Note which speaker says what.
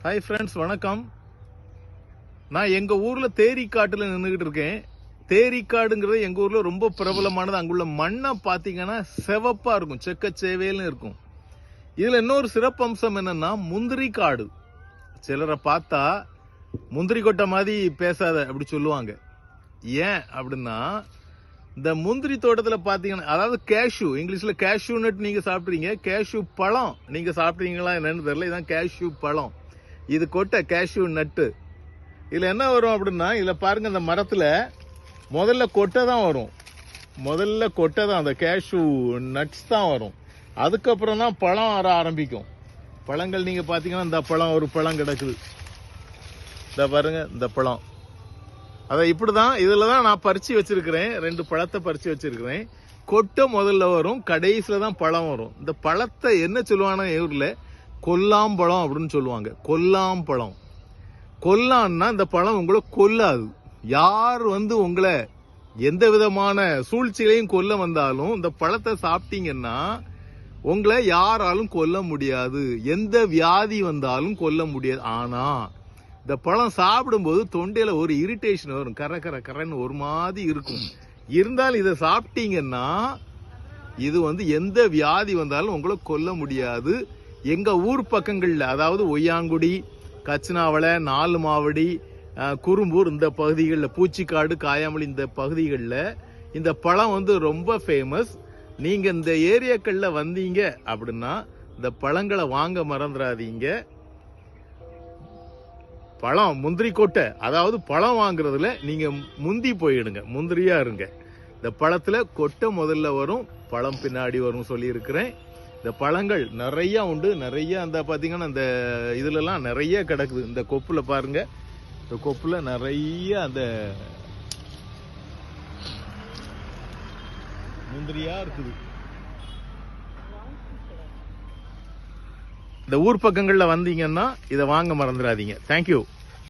Speaker 1: Hi friends, வணக்கம். நான் எங்க ஊர்ல தேரிக்காட்டுல நின்றுகிட்டு இருக்கேன். தேரிக்காடுங்கிறது எங்க ஊர்ல ரொம்ப பிரபலமானது. அங்குள்ள மண்ணை பாத்தீங்கன்னா செவப்பா இருக்கும், செக்கச்சேவேல்னு இருக்கும். இதுல இன்னொரு சிறப்பம்சம் என்னன்னா முந்திரி காடு. சிலரை பார்த்தா முந்திரி கொட்டை மாதிரி பேசாத அப்படி சொல்லுவாங்க. ஏன் அப்படின்னா இந்த முந்திரி தோட்டத்துல பாத்தீங்கன்னா, அதாவது கேஷ்யூ, இங்கிலீஷ்ல கேஷ்யூ நட் நீங்க சாப்பிட்றீங்க. கேஷ்யூ பழம் நீங்க சாப்பிட்றீங்களா என்னன்னு தெரியல. இதான் கேஷ்யூ பழம். இது கொட்டை கேஷ்யூ நட்டு. இதுல என்ன வரும் அப்படின்னா, இதுல பாருங்க, இந்த மரத்துல முதல்ல கொட்டை தான் வரும். முதல்ல கொட்டை தான், அந்த கேஷ்யூ நட்ஸ் தான் வரும். அதுக்கப்புறம் தான் பழம் வர ஆரம்பிக்கும். பழங்கள் நீங்க பாத்தீங்கன்னா, இந்த பழம், ஒரு பழம் கிடக்குது, இந்த பாருங்க, இந்த பழம். அதை இப்படிதான், இதுல தான் நான் பறிச்சு வச்சிருக்கிறேன். 2 பழத்தை பறிச்சு வச்சிருக்கிறேன். கொட்டை முதல்ல வரும், கடைசியில தான் பழம் வரும். இந்த பழத்தை என்ன சொல்லுவாங்கன்னா ஊர்ல கொல்லாம்பழம் அப்படின்னு சொல்லுவாங்க. கொல்லாம்பழம். கொல்லான்னா இந்த பழம் உங்களை கொல்லாது. யார் உங்களை எந்த விதமான சூழ்ச்சிகளையும் கொல்ல வந்தாலும் இந்த பழத்தை சாப்பிட்டீங்கன்னா உங்களை யாராலும் கொல்ல முடியாது. எந்த வியாதி வந்தாலும் கொல்ல முடியாது. ஆனா இந்த பழம் சாப்பிடும்போது தொண்டையில ஒரு இரிட்டேஷன் வரும், கர கர கரன்னு ஒரு மாதிரி இருக்கும். இருந்தாலும் இதை சாப்பிட்டீங்கன்னா இது எந்த வியாதி வந்தாலும் உங்களை கொல்ல முடியாது. எங்க ஊர் பக்கங்கள்ல, அதாவது ஒய்யாங்குடி, கச்சனாவளை, 4 மாவடி, குறும்பூர், இந்த பகுதிகளில், பூச்சிக்காடு, காயாமொழி, இந்த பகுதிகளில் இந்த பழம் ரொம்ப ஃபேமஸ். நீங்க இந்த ஏரியாக்கள்ல வந்தீங்க அப்படின்னா இந்த பழங்களை வாங்க மறந்துடாதீங்க. பழம் முந்திரி கொட்டை, அதாவது பழம் வாங்குறதுல நீங்க முந்தி போயிடுங்க, முந்திரியா இருங்க. இந்த பழத்துல கொட்டை முதல்ல வரும், பழம் பின்னாடி வரும் சொல்லி இருக்கிறேன். இந்த பழங்கள் நிறைய உண்டு. நிறைய அந்த பாத்தீங்கன்னா இந்த இதுலலாம் நிறைய கிடக்குது. இந்த கொப்புல பாருங்க, இந்த கொப்புல நிறைய அந்த முந்திரியா இருக்குது. இந்த ஊர் பக்கங்கள்ல வந்தீங்கன்னா இதை வாங்க மறந்துடாதீங்க. தேங்க்யூ.